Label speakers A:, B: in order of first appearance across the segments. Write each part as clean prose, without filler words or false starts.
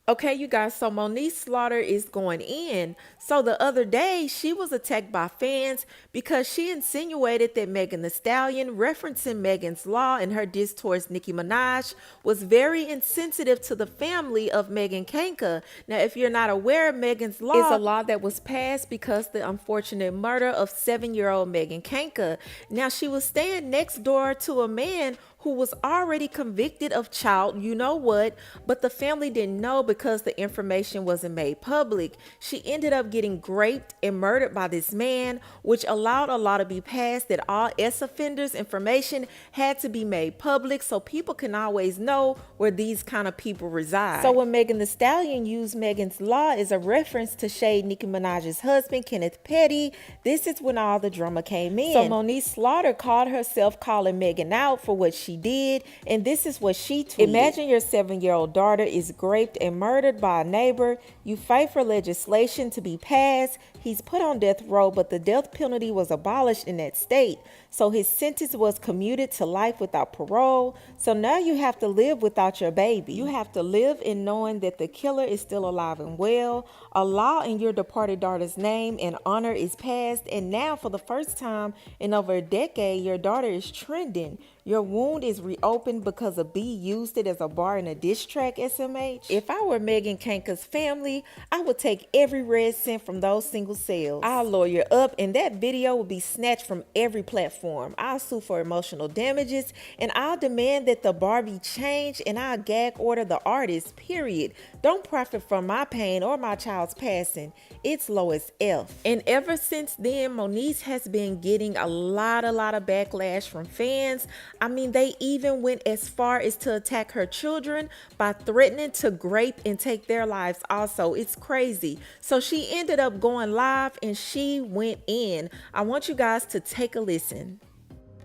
A: Okay, you guys, so Moniece Slaughter is going in. So the other day, she was attacked by fans because she insinuated that Megan Thee Stallion, referencing Megan's Law and her diss towards Nicki Minaj, was very insensitive to the family of Megan Kanka. Now, if you're not aware, Megan's Law is a law that was passed because the unfortunate murder of 7-year-old Megan Kanka. Now, she was staying next door to a man who was already convicted of child you know what, but the family didn't know because the information wasn't made public. She ended up getting raped and murdered by this man, which allowed a law to be passed that all offenders information had to be made public so people can always know where these kind of people reside. So when Megan Thee Stallion used Megan's Law as a reference to shade Nicki Minaj's husband, Kenneth Petty, this is when all the drama came in. So Moniece Slaughter called herself calling Megan out for what she did, and this is what she tweeted. Imagine your 7-year-old daughter is raped and murdered by a neighbor. You fight for legislation to be passed. He's put on death row, but the death penalty was abolished in that state. So his sentence was commuted to life without parole. So now you have to live without your baby. You have to live in knowing that the killer is still alive and well. A law in your departed daughter's name and honor is passed. And now for the first time in over a decade, your daughter is trending. Your wound is reopened because a B used it as a bar in a diss track, SMH. If I were Megan Kanka's family, I would take every red cent from those single sales. I'll lawyer up and that video will be snatched from every platform. I'll sue for emotional damages and I'll demand that the bar be changed and I'll gag order the artist, period. Don't profit from my pain or my child's passing. It's low as F. And ever since then, Moniece has been getting a lot of backlash from fans. I mean, they even went as far as to attack her children by threatening to grape and take their lives also. It's crazy. So she ended up going live and she went in. I want you guys to take a listen.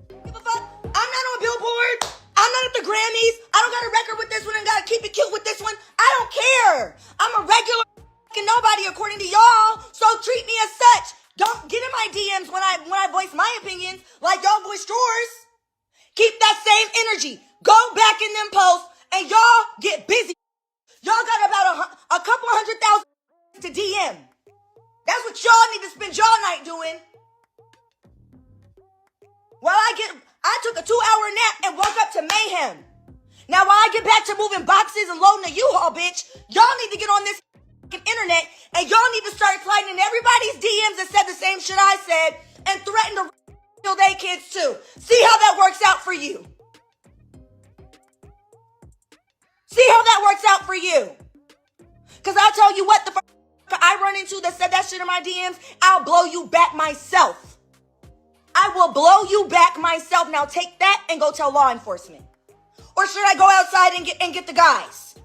B: Give a fuck. I'm not on Billboard. I'm not at the Grammys. I don't got a record with this one and gotta keep it cute with this one. I don't care. I'm a regular fucking nobody according to y'all. So treat me as such. Don't get in my DMs when I voice my opinions like y'all voiced yours. Keep that same energy. Go back in them posts and y'all get busy. Y'all got about a couple 100,000 to DM. That's what y'all need to spend y'all night doing. While I took a 2-hour nap and woke up to mayhem. Now while I get back to moving boxes and loading a U-Haul, bitch, y'all need to get on this internet and y'all need to start sliding in everybody's DMs that said the same shit I said and threaten to kill they kids too. See how that works out for you. See how that works out for you. Because I'll tell you what, the I run into that said that shit in my DMs, I'll blow you back myself. I will blow you back myself. Now take that and go tell law enforcement. Or should I go outside and get the guys?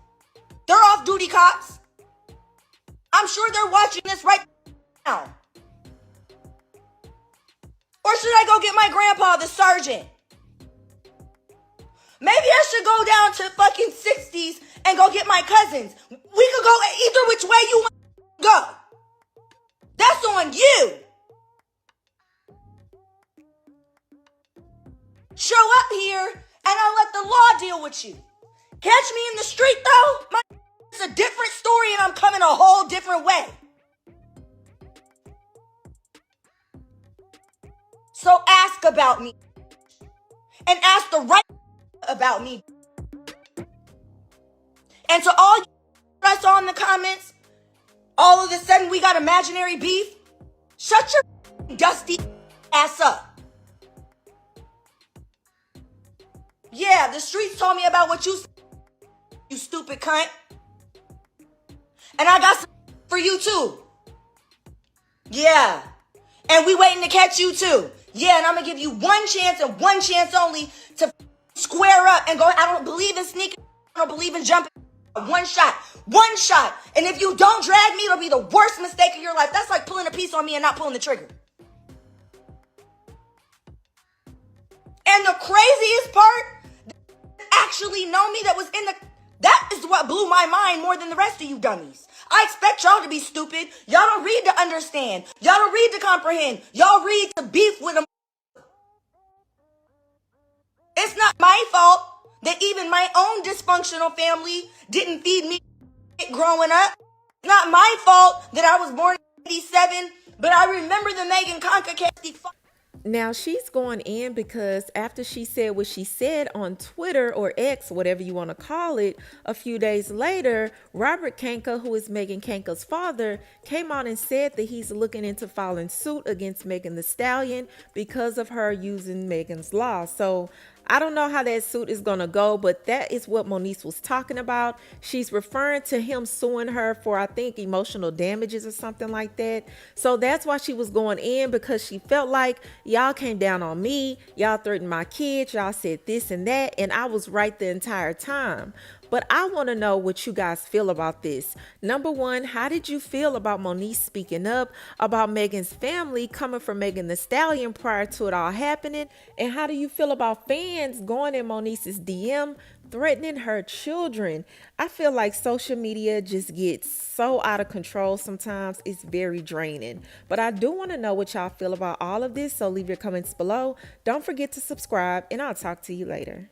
B: They're off-duty cops. I'm sure they're watching this right now. Or should I go get my grandpa, the sergeant? Maybe I should go down to fucking 60s and go get my cousins. We could go either which way you want to go. That's on you. Show up here and I'll let the law deal with you. Catch me in the street though, it's a different story and I'm coming a whole different way. So ask about me. And ask the right about me. And to all you I saw in the comments, all of a sudden we got imaginary beef. Shut your dusty ass up. Yeah, the streets told me about what you stupid cunt. And I got some for you too. Yeah. And we waiting to catch you too. Yeah, and I'm gonna give you one chance and one chance only to square up and go. I don't believe in sneaking. I don't believe in jumping. One shot. One shot. And if you don't drag me, it'll be the worst mistake of your life. That's like pulling a piece on me and not pulling the trigger. And the craziest part, actually know me that was in the... That is what blew my mind more than the rest of you dummies. I expect y'all to be stupid. Y'all don't read to understand. Y'all don't read to comprehend. Y'all read to beef with them. It's not my fault that even my own dysfunctional family didn't feed me shit growing up. Not my fault that I was born in 87, but I remember the Megan Concacasty.
A: Now she's going in because after she said what she said on Twitter or X, whatever you want to call it, a few days later, Robert Kanka, who is Megan Kanka's father, came out and said that he's looking into filing suit against Megan Thee Stallion because of her using Megan's Law. So I don't know how that suit is going to go, but that is what Moniece was talking about. She's referring to him suing her for, I think, emotional damages or something like that. So that's why she was going in, because she felt like y'all came down on me, y'all threatened my kids, y'all said this and that, and I was right the entire time. But I want to know what you guys feel about this. Number one, how did you feel about Moniece speaking up about Megan's family coming from Megan Thee Stallion prior to it all happening? And how do you feel about fans going in Moniece's DM threatening her children? I feel like social media just gets so out of control sometimes. It's very draining. But I do want to know what y'all feel about all of this, so leave your comments below. Don't forget to subscribe, and I'll talk to you later.